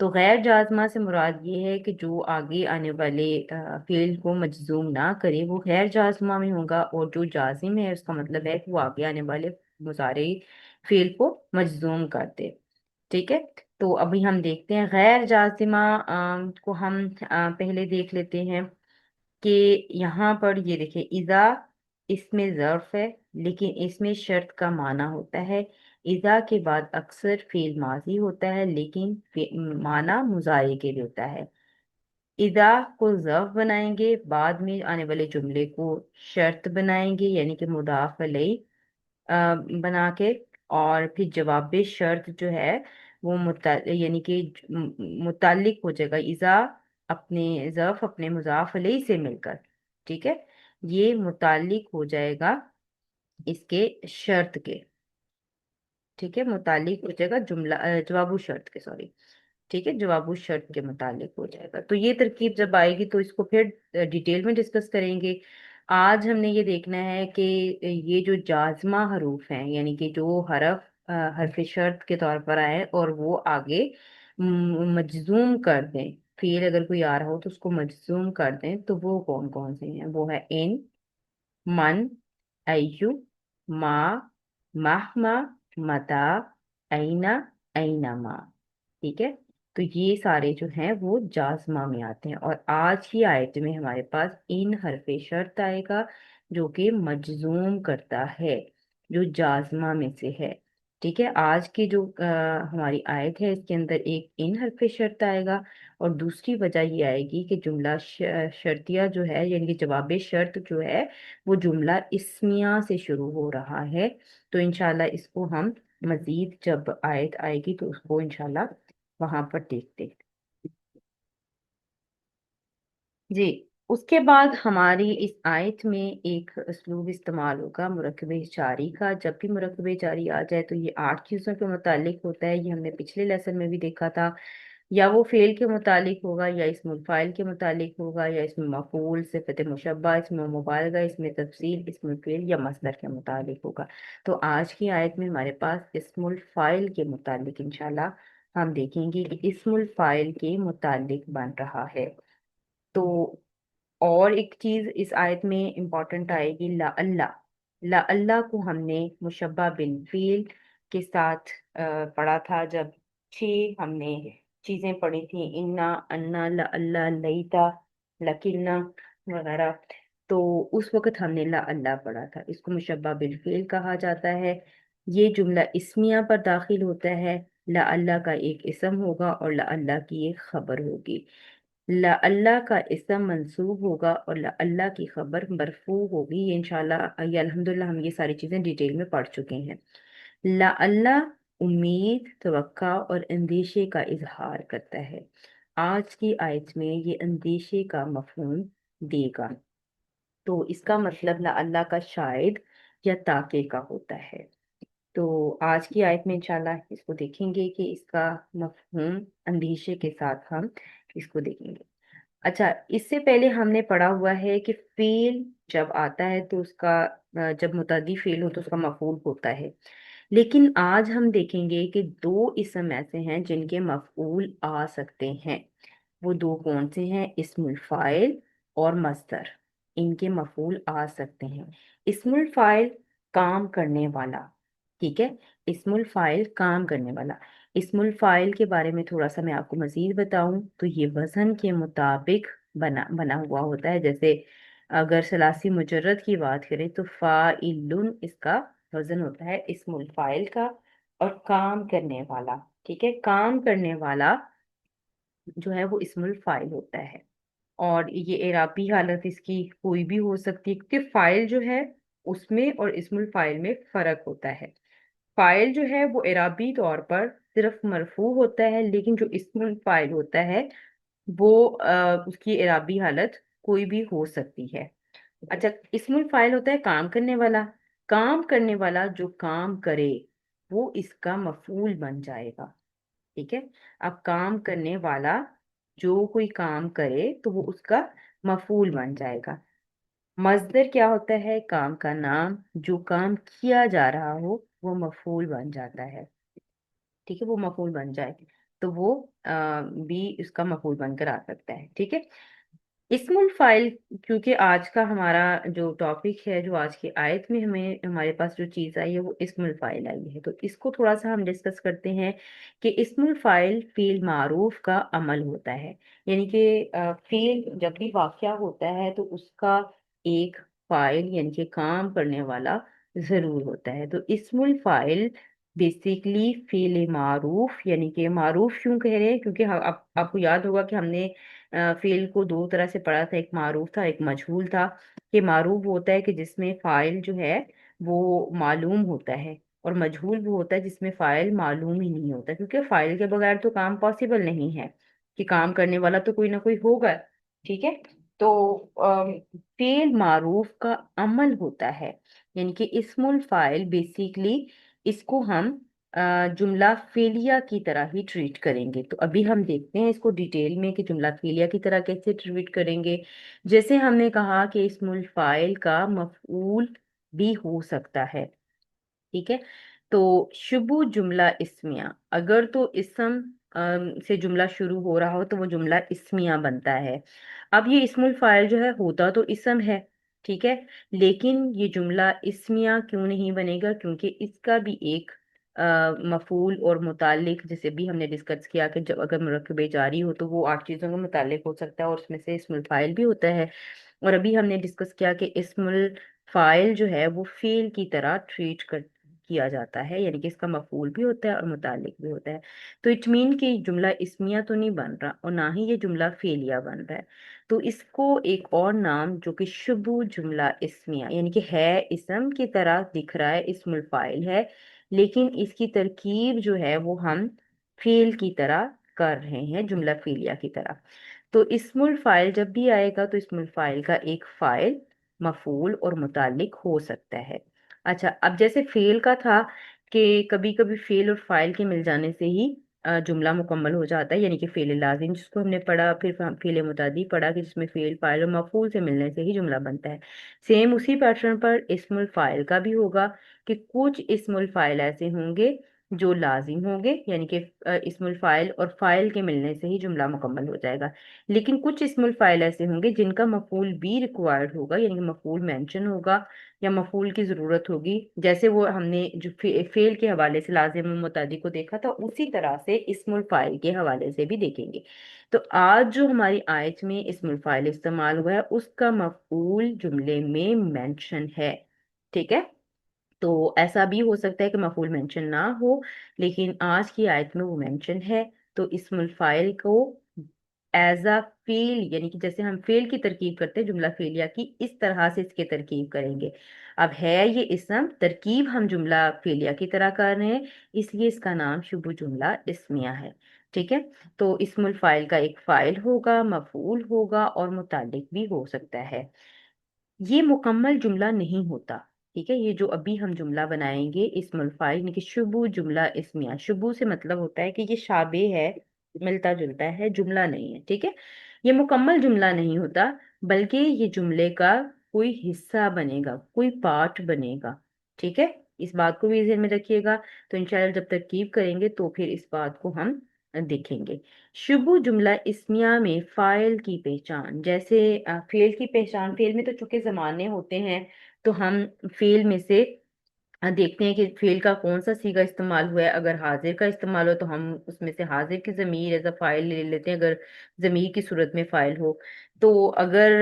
تو غیر جازمہ سے مراد یہ ہے کہ جو آگے آنے والے فعل کو مجزوم نہ کرے وہ غیر جازمہ میں ہوگا، اور جو جازم ہے اس کا مطلب ہے کہ وہ آگے آنے والے مضارعی فعل کو مجزوم کر دے۔ ٹھیک ہے، تو ابھی ہم دیکھتے ہیں غیر جازمہ کو ہم پہلے دیکھ لیتے ہیں کہ یہاں پر یہ دیکھیں اذا اس میں ظرف ہے، لیکن اس میں شرط کا معنی ہوتا ہے۔ اذا کے بعد اکثر فعل ماضی ہوتا ہے لیکن معنی مضارع کے لیے ہوتا ہے۔ اذا کو ظرف بنائیں گے، بعد میں آنے والے جملے کو شرط بنائیں گے یعنی کہ مضاف الیہ بنا کے، اور پھر جواب شرط جو ہے وہ یعنی کہ متعلق ہو جائے گا اذا اپنے ظرف اپنے مضاف علیہ سے مل کر۔ ٹھیک ہے، یہ متعلق ہو جائے گا اس کے شرط کے۔ ٹھیک ہے، متعلق ہو جائے گا جملہ جواب شرط کے، سوری۔ ٹھیک ہے، جواب شرط کے متعلق ہو جائے گا۔ تو یہ ترکیب جب آئے گی تو اس کو پھر ڈیٹیل میں ڈسکس کریں گے۔ آج ہم نے یہ دیکھنا ہے کہ یہ جو جازمہ حروف ہیں یعنی کہ جو حرف شرط کے طور پر آئے اور وہ آگے مجزوم کر دیں، فعل اگر کوئی آ رہا ہو تو اس کو مجزوم کر دیں، تو وہ کون کون سے ہیں؟ وہ ہے ان، من، ایو، ما، مہما، متا، اینا، اینما۔ ٹھیک ہے، تو یہ سارے جو ہیں وہ جازمہ میں آتے ہیں، اور آج کی آیت میں ہمارے پاس ان حرف شرط آئے گا جو کہ مجزوم کرتا ہے، جو جازمہ میں سے ہے۔ ٹھیک ہے، آج کی جو ہماری آیت ہے اس کے اندر ایک ان حرف شرط آئے گا، اور دوسری وجہ یہ آئے گی کہ جملہ شرطیہ جو ہے یعنی کہ جواب شرط جو ہے وہ جملہ اسمیہ سے شروع ہو رہا ہے۔ تو انشاءاللہ اس کو ہم مزید جب آیت آئے گی تو اس کو انشاءاللہ وہاں پر دیکھتے ہیں۔ جی، اس کے بعد ہماری اس آیت میں ایک اسلوب استعمال ہوگا مرکب جاری کا۔ جب بھی مرکب جاری آ جائے تو یہ 8 چیزوں کے متعلق ہوتا ہے، یہ ہم نے پچھلے لیسن میں بھی دیکھا تھا۔ یا وہ فعل کے متعلق ہوگا، یا اسم الفاعل کے متعلق ہوگا، یا اسم مفعول، صفت مشبہ، اسم مبالغہ، اسم تفصیل، اسم الفعل یا مصدر کے متعلق ہوگا۔ تو آج کی آیت میں ہمارے پاس اسم الفاعل کے متعلق انشاءاللہ ہم دیکھیں گے کہ اسم الفاعل کے متعلق بن رہا ہے۔ تو اور ایک چیز اس آیت میں امپورٹنٹ آئے گی، لا اللہ۔ لا اللہ کو ہم نے مشبہ بن فیل کے ساتھ پڑھا تھا، جب 6 ہم نے چیزیں پڑھی تھیں، انا، انا، لا اللہ، لیتا، لکلنا وغیرہ۔ تو اس وقت ہم نے لا اللہ پڑھا تھا، اس کو مشبہ بن فیل کہا جاتا ہے۔ یہ جملہ اسمیہ پر داخل ہوتا ہے، لا اللہ کا ایک اسم ہوگا اور لا اللہ کی ایک خبر ہوگی۔ لا اللہ کا اسم منصوب ہوگا اور لا اللہ کی خبر مرفوع ہوگی۔ یہ انشاءاللہ یہ الحمدللہ ہم یہ ساری چیزیں ڈیٹیل میں پڑھ چکے ہیں۔ لا اللہ امید، توقع اور اندیشے کا اظہار کرتا ہے۔ آج کی آیت میں یہ اندیشے کا مفہوم دے گا، تو اس کا مطلب لا اللہ کا شاید یا تاکہ کا ہوتا ہے۔ تو آج کی آیت میں انشاءاللہ اس کو دیکھیں گے کہ اس کا مفہوم اندیشے کے ساتھ ہم اس کو دیکھیں گے۔ اچھا، اس سے پہلے ہم نے پڑھا ہوا ہے کہ فعل جب آتا ہے تو اس کا جب متعدی فعل ہو تو اس کا مفعول ہوتا ہے، لیکن آج ہم دیکھیں گے کہ 2 اسم ایسے ہیں جن کے مفعول آ سکتے ہیں۔ وہ 2 کون سے ہیں؟ اسم الفاعل اور مصدر، ان کے مفعول آ سکتے ہیں۔ اسم الفاعل کام کرنے والا، ٹھیک ہے، اسم الفاعل کام کرنے والا۔ اسم الفاعل کے بارے میں تھوڑا سا میں آپ کو مزید بتاؤں تو یہ وزن کے مطابق بنا ہوا ہوتا ہے۔ جیسے اگر ثلاثی مجرد کی بات کریں تو فاعل اس کا وزن ہوتا ہے اسم الفاعل کا، اور کام کرنے والا، ٹھیک ہے، کام کرنے والا جو ہے وہ اسم الفاعل ہوتا ہے۔ اور یہ اعرابی حالت اس کی کوئی بھی ہو سکتی ہے، کیونکہ فاعل جو ہے اس میں اور اسم الفاعل میں فرق ہوتا ہے۔ فاعل جو ہے وہ اعرابی طور پر صرف مرفوع ہوتا ہے، لیکن جو اسم الفاعل ہوتا ہے وہ اس کی اعرابی حالت کوئی بھی ہو سکتی ہے۔ اچھا، اسم الفاعل ہوتا ہے کام کرنے والا، کام کرنے والا جو کام کرے وہ اس کا مفعول بن جائے گا۔ ٹھیک ہے، اب کام کرنے والا جو کوئی کام کرے تو وہ اس کا مفعول بن جائے گا۔ مصدر کیا ہوتا ہے؟ کام کا نام، جو کام کیا جا رہا ہو وہ مفعول بن جاتا ہے۔ ٹھیک ہے، وہ مفعول بن جائے۔ تو وہ بھی اس کا مفعول بن کر آ سکتا ہے، ٹھیک ہے۔ اسم الفاعل، کیونکہ آج کا ہمارا جو ٹاپک ہے، جو آج کی آیت میں ہمارے پاس جو چیز آئی ہے وہ اسم الفاعل آئی ہے، تو اس کو تھوڑا سا ہم ڈسکس کرتے ہیں کہ اسم الفاعل فعل معروف کا عمل ہوتا ہے، یعنی کہ فعل جب بھی واقعہ ہوتا ہے تو اس کا ایک فاعل یعنی کہ کام کرنے والا ضرور ہوتا ہے۔ تو اسم الفاعل بیسیکلی فعل معروف، یعنی کہ معروف کیوں کہہ رہے ہیں، کیونکہ آپ کو یاد ہوگا کہ ہم نے فعل کو دو طرح سے پڑھا تھا، ایک معروف تھا ایک مجہول تھا، کہ معروف وہ ہوتا ہے کہ جس میں فاعل جو ہے وہ معلوم ہوتا ہے، اور مجہول وہ ہوتا ہے جس میں فاعل معلوم ہی نہیں ہوتا، کیونکہ فاعل کے بغیر تو کام پاسبل نہیں ہے، کہ کام کرنے والا تو کوئی نہ کوئی ہوگا، ٹھیک ہے۔ تو فعل معروف کا عمل ہوتا ہے، یعنی کہ اسم الفاعل بیسیکلی اس کو ہم جملہ فعلیہ کی طرح ہی ٹریٹ کریں گے۔ تو ابھی ہم دیکھتے ہیں اس کو ڈیٹیل میں کہ جملہ فعلیہ کی طرح کیسے ٹریٹ کریں گے۔ جیسے ہم نے کہا کہ اسم الفاعل کا مفعول بھی ہو سکتا ہے، ٹھیک ہے۔ تو شبو جملہ اسمیہ، اگر تو اسم سے جملہ شروع ہو رہا ہو تو وہ جملہ اسمیہ بنتا ہے۔ اب یہ اسم الفاعل جو ہے ہوتا تو اسم ہے، ٹھیک ہے، لیکن یہ جملہ اسمیہ کیوں نہیں بنے گا؟ کیونکہ اس کا بھی ایک مفعول اور متعلق، جیسے بھی ہم نے ڈسکس کیا کہ جب اگر مرکب جاری ہو تو وہ 8 چیزوں کا متعلق ہو سکتا ہے، اور اس میں سے اسم الفاعل بھی ہوتا ہے۔ اور ابھی ہم نے ڈسکس کیا کہ اسم الفاعل جو ہے وہ فعل کی طرح کیا جاتا ہے، یعنی کہ اس کا مفعول بھی ہوتا ہے اور متعلق بھی ہوتا ہے۔ تو اٹ مین کہ جملہ اسمیہ تو نہیں بن رہا، اور نہ ہی یہ جملہ فعلیہ بن رہا ہے۔ تو اس کو ایک اور نام جو کہ شبو جملہ اسمیہ، یعنی کہ ہے اسم کی طرح دکھ رہا ہے، اسم الفاعل ہے، لیکن اس کی ترکیب جو ہے وہ ہم فعل کی طرح کر رہے ہیں، جملہ فعلیہ کی طرح۔ تو اسم الفاعل جب بھی آئے گا تو اسم الفاعل کا ایک فاعل، مفعول اور متعلق ہو سکتا ہے۔ اچھا، اب جیسے فعل کا تھا کہ کبھی کبھی فعل اور فاعل کے مل جانے سے ہی جملہ مکمل ہو جاتا ہے، یعنی کہ فعل لازم جس کو ہم نے پڑھا، پھر فعل متعدی پڑھا کہ جس میں فعل فاعل اور مفعول سے ملنے سے ہی جملہ بنتا ہے۔ سیم اسی پیٹرن پر اسم الفاعل کا بھی ہوگا، کہ کچھ اسم الفاعل ایسے ہوں گے جو لازم ہوں گے، یعنی کہ اسم الفاعل اور فاعل کے ملنے سے ہی جملہ مکمل ہو جائے گا، لیکن کچھ اسم الفاعل ایسے ہوں گے جن کا مفعول بھی ریکوائرڈ ہوگا، یعنی کہ مفعول مینشن ہوگا یا مفعول کی ضرورت ہوگی، جیسے وہ ہم نے جو فعل کے حوالے سے لازم و متعدی کو دیکھا تھا، اسی طرح سے اسم الفاعل کے حوالے سے بھی دیکھیں گے۔ تو آج جو ہماری آیت میں اسم الفاعل استعمال ہوا ہے اس کا مفعول جملے میں مینشن ہے، ٹھیک ہے۔ تو ایسا بھی ہو سکتا ہے کہ مفعول مینشن نہ ہو، لیکن آج کی آیت میں وہ مینشن ہے، تو اسم الفاعل کو ایز اے فیل، یعنی کہ جیسے ہم فیل کی ترکیب کرتے ہیں جملہ فعلیہ کی، اس طرح سے اس کی ترکیب کریں گے۔ اب ہے یہ اسم، ترکیب ہم جملہ فعلیہ کی طرح کر رہے ہیں، اس لیے اس کا نام شبہ جملہ اسمیہ ہے، ٹھیک ہے۔ تو اسم الفاعل کا ایک فاعل ہوگا، مفعول ہوگا اور متعلق بھی ہو سکتا ہے۔ یہ مکمل جملہ نہیں ہوتا، ٹھیک ہے، یہ جو ابھی ہم جملہ بنائیں گے اسم الفاعل یعنی کہ شبو جملہ اسمیہ، شبو سے مطلب ہوتا ہے کہ یہ شابہ ہے، ملتا جلتا ہے، جملہ نہیں ہے، ٹھیک ہے۔ یہ مکمل جملہ نہیں ہوتا، بلکہ یہ جملے کا کوئی حصہ بنے گا، کوئی پارٹ بنے گا، ٹھیک ہے۔ اس بات کو بھی ذہن میں رکھیے گا، تو انشاءاللہ جب ترکیب کریں گے تو پھر اس بات کو ہم دیکھیں گے۔ شبو جملہ اسمیہ میں فاعل کی پہچان، جیسے فعل کی پہچان، فعل میں تو چونکہ زمانے ہوتے ہیں تو ہم فعل میں سے دیکھتے ہیں کہ فعل کا کون سا صیغہ استعمال ہوا ہے۔ اگر حاضر کا استعمال ہو تو ہم اس میں سے حاضر کی ضمیر ایز اے فاعل لے لیتے ہیں، اگر ضمیر کی صورت میں فاعل ہو تو، اگر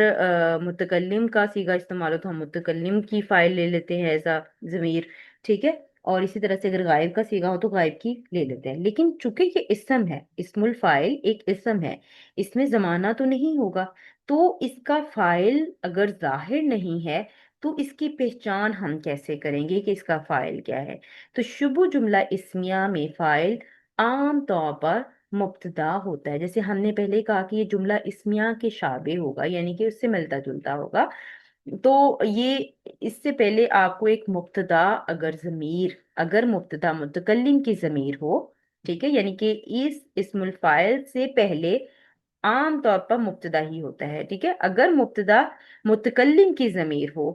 متکلم کا صیغہ استعمال ہو تو ہم متکلم کی فاعل لے لیتے ہیں ایز اے ضمیر، ٹھیک ہے۔ اور اسی طرح سے اگر غائب کا صیغہ ہو تو غائب کی لے لیتے ہیں، لیکن چونکہ یہ اسم ہے، اسم الفاعل ایک اسم ہے، اس میں زمانہ تو نہیں ہوگا، تو اس کا فاعل اگر ظاہر نہیں ہے تو اس کی پہچان ہم کیسے کریں گے کہ اس کا فاعل کیا ہے؟ تو شبہ جملہ اسمیہ میں فاعل عام طور پر مبتدا ہوتا ہے، جیسے ہم نے پہلے کہا کہ یہ جملہ اسمیہ کے شابہ ہوگا، یعنی کہ اس سے ملتا جلتا ہوگا، تو یہ اس سے پہلے آپ کو ایک مبتدا، اگر مبتدا متکلم کی ضمیر ہو، ٹھیک ہے، یعنی کہ اس اسم الفاعل سے پہلے عام طور پر مبتدا ہی ہوتا ہے، ٹھیک ہے۔ اگر مبتدا متکلم کی ضمیر ہو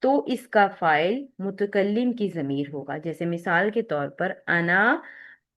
تو اس کا فاعل متکلم کی ضمیر ہوگا، جیسے مثال کے طور پر انا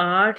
8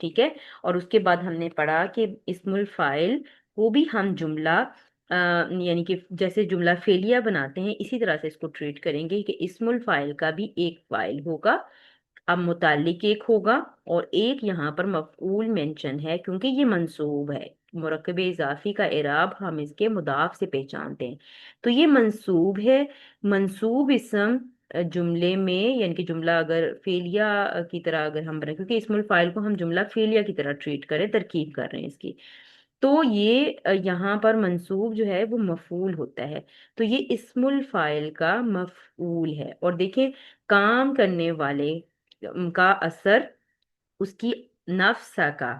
ٹھیک ہے، اور اس کے بعد ہم نے پڑھا کہ اسم الفاعل کو بھی ہم جملہ یعنی کہ جیسے جملہ فعلیہ بناتے ہیں اسی طرح سے اس کو ٹریٹ کریں گے کہ اسم الفاعل کا بھی ایک فاعل ہوگا، اب متعلق ایک ہوگا، اور ایک یہاں پر مفعول مینشن ہے کیونکہ یہ منصوب ہے۔ مرکب اضافی کا اعراب ہم اس کے مضاف سے پہچانتے ہیں، تو یہ منصوب ہے۔ منصوب اسم جملے میں یعنی کہ جملہ اگر فعلیہ کی طرح اگر ہم بنائیں، کیونکہ اسم الفاعل کو ہم جملہ فعلیہ کی طرح ٹریٹ کریں، ترکیب کر رہے ہیں اس کی، تو یہ یہاں پر منصوب جو ہے وہ مفعول ہوتا ہے، تو یہ اسم الفاعل کا مفعول ہے۔ اور دیکھیں کام کرنے والے کا اثر اس کی نفس کا،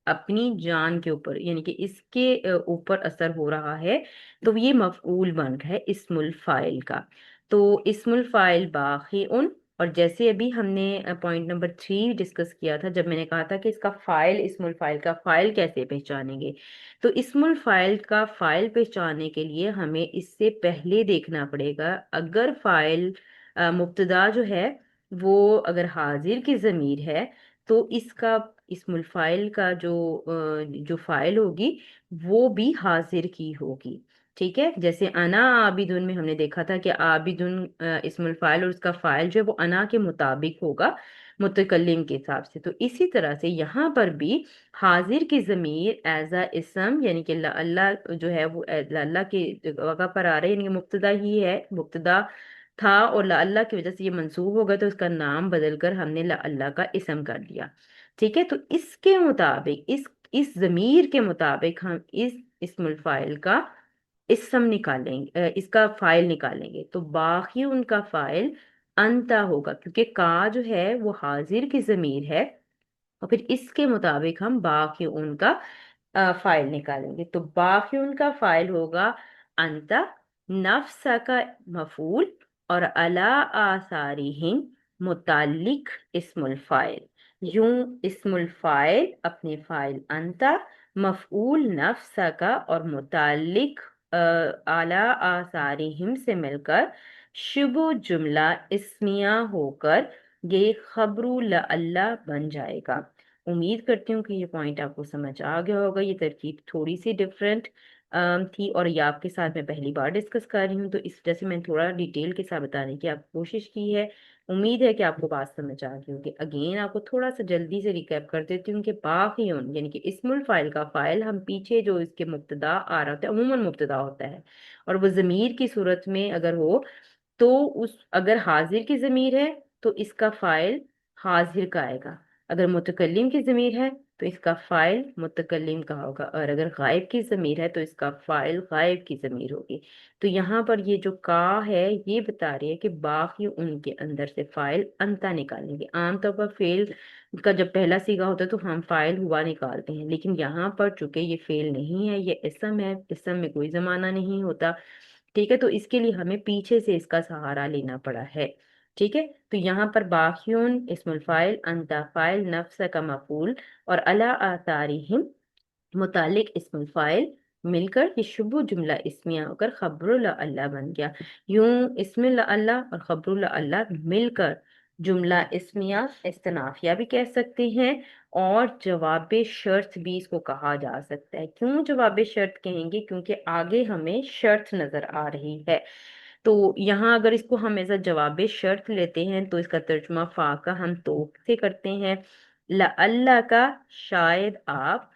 اپنی جان کے اوپر یعنی کہ اس کے اوپر اثر ہو رہا ہے، تو یہ مفعول بن رہا ہے اسم الفاعل کا۔ تو اسم الفاعل باقی اور جیسے ابھی ہم نے پوائنٹ نمبر 3 ڈسکس کیا تھا جب میں نے کہا تھا کہ اس کا فاعل، اسم الفاعل کا فاعل کیسے پہچانیں گے، تو اسم الفاعل کا فاعل پہچاننے کے لیے ہمیں اس سے پہلے دیکھنا پڑے گا اگر فاعل مبتدا جو ہے وہ اگر حاضر کی ضمیر ہے تو اس کا اسم الفاعل کا جو فاعل ہوگی وہ بھی حاضر کی ہوگی، ٹھیک ہے۔ جیسے انا عابدن میں ہم نے دیکھا تھا کہ عابدن اسم الفاعل اور اس کا فاعل جو ہے وہ انا کے مطابق ہوگا متکلم کے حساب سے، تو اسی طرح سے یہاں پر بھی حاضر کی ضمیر ایز اے اسم یعنی کہ اللہ جو ہے وہ اللہ کے جگہ پر آ رہا ہے، یعنی کہ مبتدا ہی ہے، مبتدا تھا اور اللہ کی وجہ سے یہ منصوب ہوگا تو اس کا نام بدل کر ہم نے اللہ کا اسم کر دیا، ٹھیک ہے۔ تو اس کے مطابق اس ضمیر کے مطابق ہم اس اسم الفاعل کا اسم نکالیں گے، اس کا فاعل نکالیں گے، تو باقی ان کا فاعل انتا ہوگا کیونکہ کا جو ہے وہ حاضر کی ضمیر ہے، اور پھر اس کے مطابق ہم باقی ان کا فائل نکالیں گے، تو باقی ان کا فائل ہوگا انتا، نفس کا مفعول، اور علی آثارہم متعلق اسم الفائل، یوں اسم الفائل اپنے فائل انتا، مفعول نفس کا اور متعلق اعلی آثارہم سے مل کر شبہ جملہ اسمیہ ہو کر یہ خبر لعلہ بن جائے گا۔ امید کرتی ہوں کہ یہ پوائنٹ آپ کو سمجھ آ گیا ہوگا، یہ ترکیب تھوڑی سی ڈفرینٹ تھی اور یہ آپ کے ساتھ میں پہلی بار ڈسکس کر رہی ہوں، تو اس وجہ سے میں نے تھوڑا ڈیٹیل کے ساتھ بتانے کی آپ کوشش کی ہے۔ امید ہے کہ آپ کو بات سمجھ آ گئی ہوگی۔ اگین آپ کو تھوڑا سا جلدی سے ریکیپ کر دیتی ہوں کہ باقیون یعنی کہ اسم الفاعل کا فاعل ہم پیچھے جو اس کے مبتدا آ رہا ہوتا ہے عموماً مبتدا ہوتا ہے، اور وہ ضمیر کی صورت میں اگر ہو تو اگر حاضر کی ضمیر ہے تو اس کا فاعل حاضر کا آئے گا، اگر متکلم کی ضمیر ہے تو اس کا فاعل متکلم کا ہوگا، اور اگر غائب کی ضمیر ہے تو اس کا فاعل غائب کی ضمیر ہوگی۔ تو یہاں پر یہ جو کا ہے یہ بتا رہی ہے کہ باقی ان کے اندر سے فاعل انتا نکالیں گے۔ عام طور پر فعل کا جب پہلا صیغہ ہوتا ہے تو ہم فاعل ہوا نکالتے ہیں، لیکن یہاں پر چونکہ یہ فعل نہیں ہے، یہ اسم ہے، اسم میں کوئی زمانہ نہیں ہوتا، ٹھیک ہے، تو اس کے لیے ہمیں پیچھے سے اس کا سہارا لینا پڑا ہے، ٹھیک ہے۔ تو یہاں پر باقیون اسم الفاعل، انتا فاعل، نفس کا مفعول، اور علی آثارہم متعلق اسم الفاعل مل کر یہ شبہ جملہ اسمیہ ہو کر خبر اللہ بن گیا۔ یوں اسم اللہ اور خبر اللہ مل کر جملہ اسمیہ استنافیہ بھی کہہ سکتے ہیں، اور جواب شرط بھی اس کو کہا جا سکتا ہے۔ کیوں جواب شرط کہیں گے؟ کیونکہ آگے ہمیں شرط نظر آ رہی ہے، تو یہاں اگر اس کو ہم ایسا جواب شرط لیتے ہیں تو اس کا ترجمہ فا کا ہم تو سے کرتے ہیں، لعل کا شاید آپ،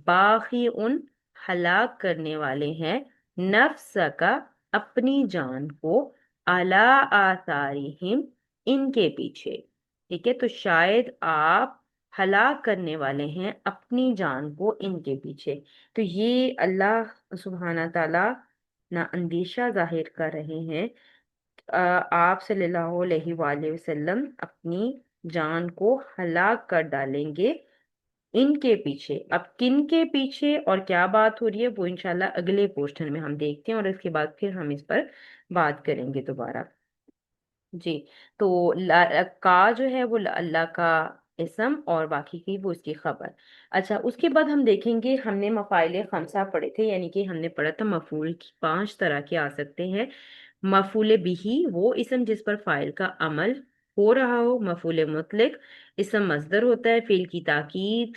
باقی ان ہلاک کرنے والے ہیں، نفس کا اپنی جان کو، الا آثارہم ان کے پیچھے، ٹھیک ہے، تو شاید آپ ہلاک کرنے والے ہیں اپنی جان کو ان کے پیچھے، تو یہ اللہ سبحانہ تعالی نہ اندیشہ ظاہر کر رہے ہیں آپ صلی اللہ علیہ وآلہ وسلم اپنی جان کو ہلاک کر ڈالیں گے ان کے پیچھے۔ اب کن کے پیچھے اور کیا بات ہو رہی ہے وہ انشاءاللہ اگلے پورشن میں ہم دیکھتے ہیں، اور اس کے بعد پھر ہم اس پر بات کریں گے دوبارہ، جی۔ تو کا جو ہے وہ اللہ کا اسم اور باقی کی وہ اس کی خبر۔ اچھا، اس کے بعد ہم دیکھیں گے، ہم نے مفاعل خمسہ پڑھے تھے، یعنی کہ ہم نے پڑھا تھا مفعول کی 5 طرح کے آ سکتے ہیں۔ مفعول بہی وہ اسم جس پر فاعل کا عمل ہو رہا ہو، مفعول مطلق اسم مصدر ہوتا ہے، فعل کی تاکید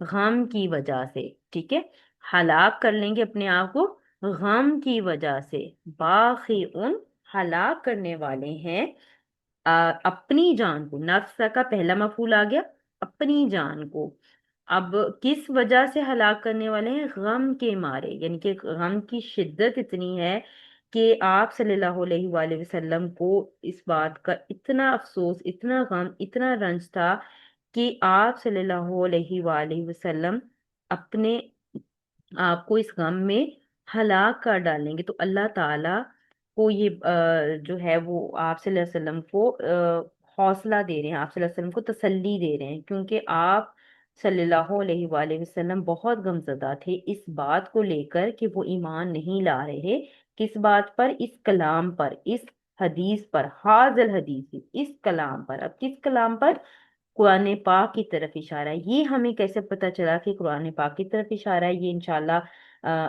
غم کی وجہ سے، ٹھیک ہے، ہلاک کر لیں گے اپنے آپ کو غم کی وجہ سے، باقی ان ہلاک کرنے والے ہیں اپنی جان کو، نفس کا پہلا مفعول آ گیا، اپنی جان کو، اب کس وجہ سے ہلاک کرنے والے ہیں؟ غم کے مارے، یعنی کہ غم کی شدت اتنی ہے کہ آپ صلی اللہ علیہ وآلہ وسلم کو اس بات کا اتنا افسوس، اتنا غم، اتنا رنج تھا کہ آپ صلی اللہ علیہ وآلہ وسلم اپنے آپ کو اس غم میں ہلاک کر ڈالیں گے۔ تو اللہ تعالیٰ کو یہ جو ہے وہ آپ صلی اللہ علیہ وسلم کو حوصلہ دے رہے ہیں، آپ صلی اللہ علیہ وسلم کو تسلی دے رہے ہیں، کیونکہ آپ صلی اللہ علیہ وآلہ وسلم بہت غمزدہ تھے اس بات کو لے کر کہ وہ ایمان نہیں لا رہے، کس بات پر؟ اس کلام پر، اس حدیث پر، حاضر حدیث، اس کلام پر۔ اب کس کلام پر؟ قرآن پاک کی طرف اشارہ ہے۔ یہ ہمیں کیسے پتا چلا کہ قرآن پاک کی طرف اشارہ ہے؟ یہ انشاءاللہ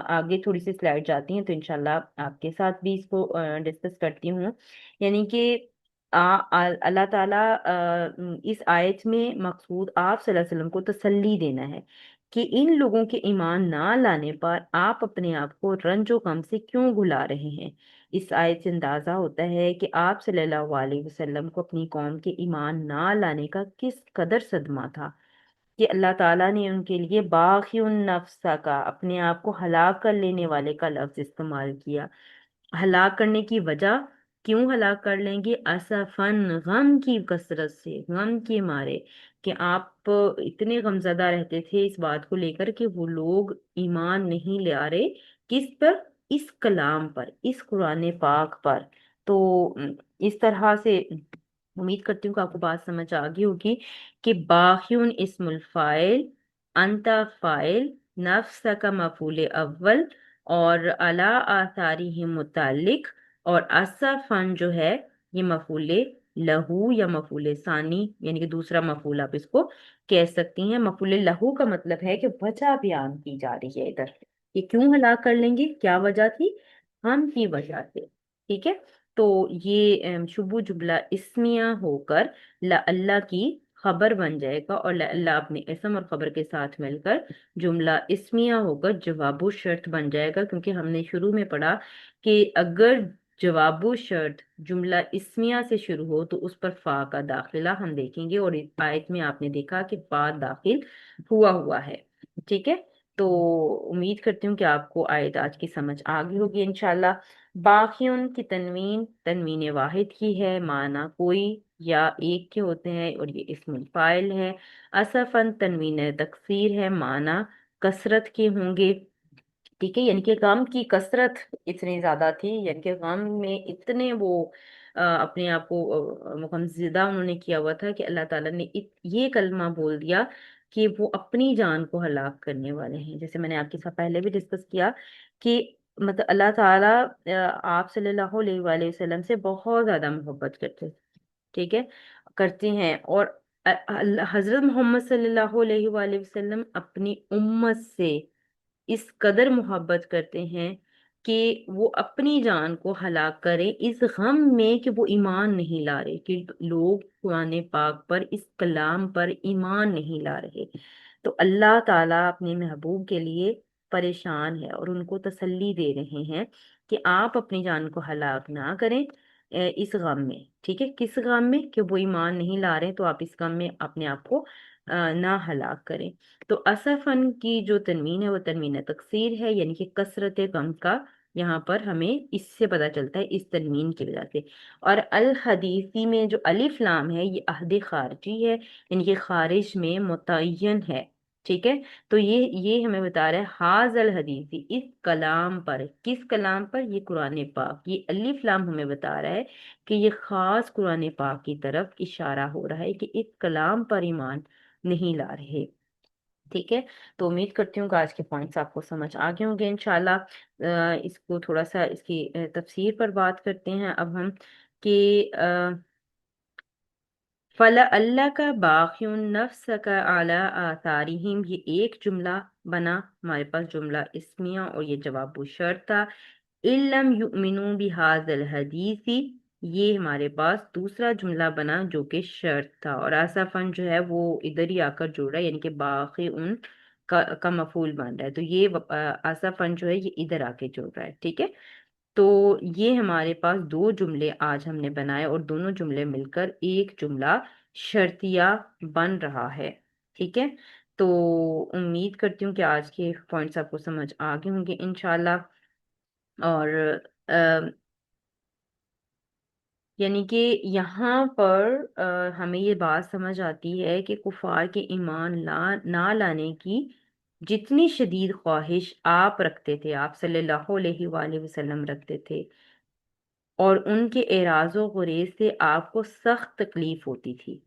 آگے تھوڑی سی سلائڈ جاتی ہیں تو انشاءاللہ آپ کے ساتھ بھی اس کو ڈسکس کرتی ہوں، یعنی کہ اللہ تعالیٰ اس آیت میں مقصود آپ صلی اللہ علیہ وسلم کو تسلی دینا ہے کہ ان لوگوں کے ایمان نہ لانے پر آپ اپنے آپ کو رنج و غم سے کیوں گھلا رہے ہیں۔ اس آیت سے اندازہ ہوتا ہے کہ آپ صلی اللہ علیہ وسلم کو اپنی قوم کے ایمان نہ لانے کا کس قدر صدمہ تھا کہ اللہ تعالیٰ نے ان کے لیے باغی النفس کا، اپنے آپ کو ہلاک کر لینے والے کا لفظ استعمال کیا۔ ہلاک کرنے کی وجہ، کیوں ہلاک کر لیں گے؟ اسفن، غم کی کثرت سے، غم کے مارے، کہ آپ اتنے غمزدہ رہتے تھے اس بات کو لے کر کہ وہ لوگ ایمان نہیں لے آ رہے، کس پر؟ اس کلام پر، اس قرآن پاک پر۔ تو اس طرح سے امید کرتی ہوں کہ آپ کو بات سمجھ آ گئی ہوگی کہ باخیون اسم الفائل، انت فائل، نفس کا مفعول اول، اور الا آثاری متعلق، اور اسفن جو ہے یہ مفعول لہو یا مفعول ثانی، یعنی کہ دوسرا مفعول آپ اس کو کہہ سکتی ہیں۔ مفعول لہو کا مطلب ہے کہ وجہ بیان کی جا رہی ہے ادھر، یہ کیوں ہلاک کر لیں گے، کیا وجہ تھی؟ ہم کی وجہ سے، ٹھیک ہے۔ تو یہ شبو جملہ اسمیہ ہو کر اللہ کی خبر بن جائے گا، اور اللہ اپنے اسم اور خبر کے ساتھ مل کر جملہ اسمیہ ہو کر جواب و شرط بن جائے گا، کیونکہ ہم نے شروع میں پڑھا کہ اگر جواب و شرط جملہ اسمیہ سے شروع ہو تو اس پر فا کا داخلہ ہم دیکھیں گے، اور اس آیت میں آپ نے دیکھا کہ فا داخل ہوا ہے، ٹھیک ہے۔ تو امید کرتی ہوں کہ آپ کو آیت آج کی سمجھ آ گئی ہوگی انشاءاللہ۔ باقیون کی تنوین تنوین واحد کی ہے، معنی کوئی یا ایک کے ہوتے ہیں، اور یہ اسم الفاعل ہے۔ اسفن تنوین تکثیر ہے، معنی کثرت کے ہوں گے، ٹھیک ہے، یعنی کہ غم کی کثرت اتنی زیادہ تھی، یعنی کہ غم میں اتنے وہ اپنے آپ کو غمزدہ انہوں نے کیا ہوا تھا کہ اللہ تعالیٰ نے یہ کلمہ بول دیا کہ وہ اپنی جان کو ہلاک کرنے والے ہیں۔ جیسے میں نے آپ کے ساتھ پہلے بھی ڈسکس کیا کہ مطلب اللہ تعالیٰ آپ صلی اللہ علیہ وآلہ وسلم سے بہت زیادہ محبت کرتے، ٹھیک ہے، کرتے ہیں، اور حضرت محمد صلی اللہ علیہ وآلہ وسلم اپنی امت سے اس قدر محبت کرتے ہیں کہ وہ اپنی جان کو ہلاک کریں اس غم میں کہ وہ ایمان نہیں لا رہے، کہ لوگ قرآن پاک پر، اس کلام پر ایمان نہیں لا رہے۔ تو اللہ تعالیٰ اپنے محبوب کے لیے پریشان ہے اور ان کو تسلی دے رہے ہیں کہ آپ اپنی جان کو ہلاک نہ کریں اس غم میں، ٹھیک ہے، کس غم میں؟ کہ وہ ایمان نہیں لا رہے، تو آپ اس غم میں اپنے آپ کو نہ ہلاک کریں۔ تو اسفن کی جو تنوین ہے وہ تنوین تکثیر ہے، یعنی کہ کثرت غم کا یہاں پر ہمیں اس سے پتہ چلتا ہے، اس تنوین کی وجہ سے۔ اور الحدیثی میں جو الف لام ہے یہ عہد خارجی ہے، یعنی کہ خارج میں متعین ہے، ٹھیک ہے۔ تو یہ ہمیں بتا رہا ہے حاض الحدیثی، اس کلام پر، کس کلام پر؟ یہ قرآن پاک، یہ الف لام ہمیں بتا رہا ہے کہ یہ خاص قرآن پاک کی طرف اشارہ ہو رہا ہے کہ اس کلام پر ایمان نہیں لا رہے، ٹھیک ہے۔ تو امید کرتی ہوں کہ آج کے پوائنٹس آپ کو سمجھ آ گئے ہوں گے انشاءاللہ۔ اس کو تھوڑا سا اس کی تفسیر پر بات کرتے ہیں اب ہم کہ فلا اللہ کا باقی نفس کا اعلیٰ آثارہم، یہ ایک جملہ بنا ہمارے پاس، جملہ اسمیہ، اور یہ جواب و شرط تھا۔ علم یؤمنوا بہذا الحدیث، یہ ہمارے پاس دوسرا جملہ بنا جو کہ شرط تھا، اور آسفن جو ہے وہ ادھر ہی آ کر جڑ رہا ہے، یعنی کہ باقی ان کا مفعول بن رہا ہے، تو یہ آسفن جو ہے یہ ادھر آ کے جڑ رہا ہے، ٹھیک ہے۔ تو یہ ہمارے پاس دو جملے آج ہم نے بنائے، اور دونوں جملے مل کر ایک جملہ شرطیہ بن رہا ہے، ٹھیک ہے۔ تو امید کرتی ہوں کہ آج کے پوائنٹس آپ کو سمجھ آ گئے ہوں گے انشاءاللہ۔ اور یعنی کہ یہاں پر ہمیں یہ بات سمجھ آتی ہے کہ کفار کے ایمان نہ لانے کی جتنی شدید خواہش آپ رکھتے تھے، آپ صلی اللہ علیہ وآلہ وسلم رکھتے تھے، اور ان کے اعراض و گریز سے آپ کو سخت تکلیف ہوتی تھی،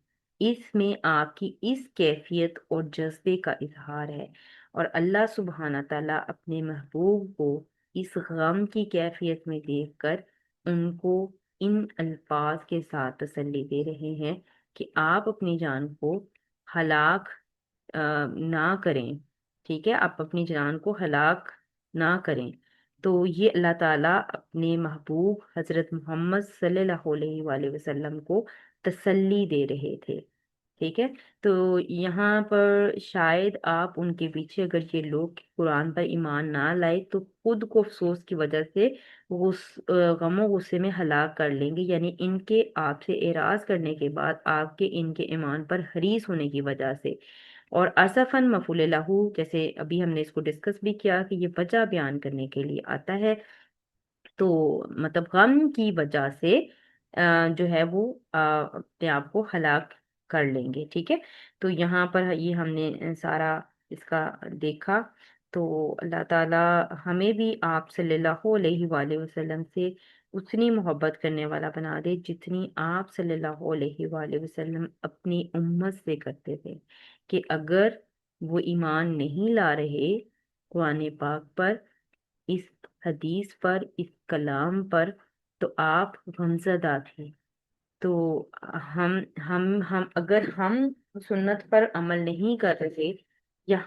اس میں آپ کی اس کیفیت اور جذبے کا اظہار ہے، اور اللہ سبحانہ تعالیٰ اپنے محبوب کو اس غم کی کیفیت میں دیکھ کر ان کو ان الفاظ کے ساتھ تسلی دے رہے ہیں کہ آپ اپنی جان کو ہلاک نہ کریں، ٹھیک ہے، آپ اپنی جان کو ہلاک نہ کریں۔ تو یہ اللہ تعالیٰ اپنے محبوب حضرت محمد صلی اللہ علیہ وآلہ وسلم کو تسلی دے رہے تھے، ٹھیک ہے۔ تو یہاں پر شاید آپ ان کے پیچھے اگر یہ لوگ قرآن پر ایمان نہ لائے تو خود کو افسوس کی وجہ سے غم و غصے میں ہلاک کر لیں گے، یعنی ان کے آپ سے اعراض کرنے کے بعد آپ کے ان کے ایمان پر حریص ہونے کی وجہ سے۔ اور اسفن مفعول لہو، جیسے ابھی ہم نے اس کو ڈسکس بھی کیا کہ یہ وجہ بیان کرنے کے لیے آتا ہے، تو مطلب غم کی وجہ سے جو ہے وہ اپنے آپ کو ہلاک کر لیں گے، ٹھیک ہے۔ تو یہاں پر یہ ہم نے سارا اس کا دیکھا۔ تو اللہ تعالی ہمیں بھی آپ صلی اللہ علیہ وآلہ وسلم سے اتنی محبت کرنے والا بنا دے جتنی آپ صلی اللہ علیہ وآلہ وسلم اپنی امت سے کرتے تھے، کہ اگر وہ ایمان نہیں لا رہے قرآن پاک پر، اس حدیث پر، اس کلام پر، تو آپ غمزدہ تھے۔ تو ہم ہم اگر ہم سنت پر عمل نہیں کر رہے، یا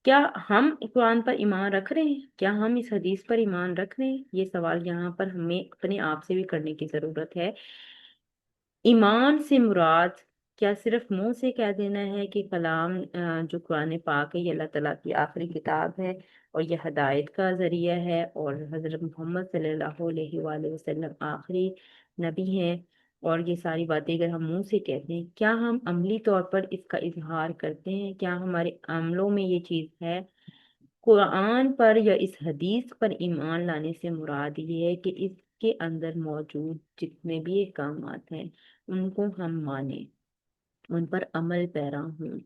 کیا ہم قرآن پر ایمان رکھ رہے ہیں؟ کیا ہم اس حدیث پر ایمان رکھ رہے ہیں؟ یہ سوال یہاں پر ہمیں اپنے آپ سے بھی کرنے کی ضرورت ہے۔ ایمان سے مراد کیا صرف منہ سے کہہ دینا ہے کہ کلام جو قرآن پاک ہے یہ اللہ تعالیٰ کی آخری کتاب ہے اور یہ ہدایت کا ذریعہ ہے، اور حضرت محمد صلی اللہ علیہ وآلہ وسلم آخری نبی ہیں، اور یہ ساری باتیں اگر ہم منہ سے کہتے ہیں، کیا ہم عملی طور پر اس کا اظہار کرتے ہیں؟ کیا ہمارے عملوں میں یہ چیز ہے؟ قرآن پر یا اس حدیث پر ایمان لانے سے مراد یہ ہے کہ اس کے اندر موجود جتنے بھی احکامات ہیں ان کو ہم مانیں، ان پر عمل پیرا ہوں۔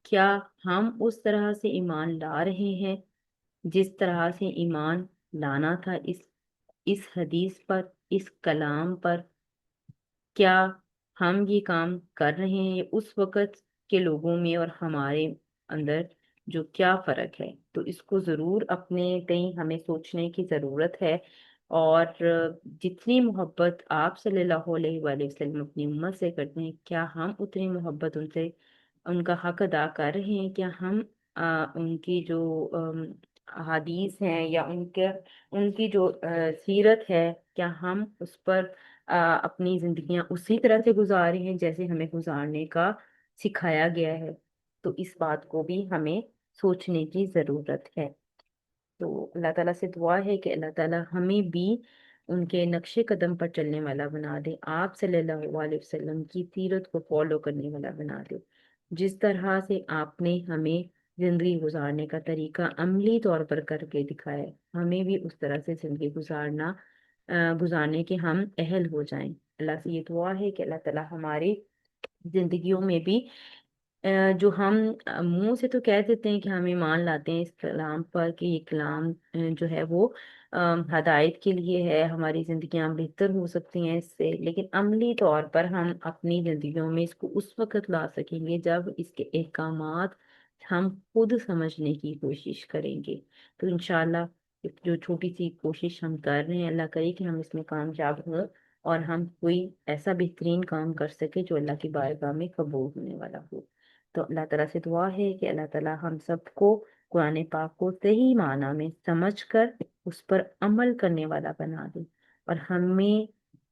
کیا ہم اس طرح سے ایمان لا رہے ہیں جس طرح سے ایمان لانا تھا اس حدیث پر، اس کلام پر؟ کیا ہم یہ کام کر رہے ہیں؟ اس وقت کے لوگوں میں اور ہمارے اندر جو کیا فرق ہے؟ تو اس کو ضرور اپنے کہیں ہمیں سوچنے کی ضرورت ہے، اور جتنی محبت آپ صلی اللہ علیہ وآلہ وسلم اپنی امت سے کرتے ہیں، کیا ہم اتنی محبت ان کا حق ادا کر رہے ہیں؟ کیا ہم ان کی جو احادیث ہیں یا ان کی جو سیرت ہے، کیا ہم اس پر اپنی زندگیاں اسی طرح سے گزار رہے ہیں جیسے ہمیں گزارنے کا سکھایا گیا ہے؟ تو اس بات کو بھی ہمیں سوچنے کی ضرورت ہے۔ تو اللہ تعالیٰ سے دعا ہے کہ اللہ تعالیٰ ہمیں بھی ان کے نقش قدم پر چلنے والا بنا دے، آپ صلی اللہ علیہ وسلم کی سیرت کو فالو کرنے والا بنا دے، جس طرح سے آپ نے ہمیں زندگی گزارنے کا طریقہ عملی طور پر کر کے دکھایا ہے، ہمیں بھی اس طرح سے زندگی گزارنے کے ہم اہل ہو جائیں۔ اللہ سے یہ دعا ہے کہ اللہ تعالیٰ ہماری زندگیوں میں بھی جو ہم منہ سے تو کہہ دیتے ہیں کہ ہم ایمان لاتے ہیں اس کلام پر کہ یہ کلام جو ہے وہ ہدایت کے لیے ہے، ہماری زندگیاں بہتر ہو سکتی ہیں اس سے، لیکن عملی طور پر ہم اپنی زندگیوں میں اس کو اس وقت لا سکیں گے جب اس کے احکامات ہم خود سمجھنے کی کوشش کریں گے۔ تو انشاءاللہ جو چھوٹی سی کوشش ہم کر رہے ہیں، اللہ کرے کہ ہم اس میں کامیاب ہوں اور ہم کوئی ایسا بہترین کام کر سکے جو اللہ کی بارگاہ میں قبول ہونے والا ہو۔ تو اللہ تعالیٰ سے دعا ہے کہ اللہ تعالیٰ ہم سب کو قرآن پاک کو صحیح معنی میں سمجھ کر اس پر عمل کرنے والا بنا دے، اور ہمیں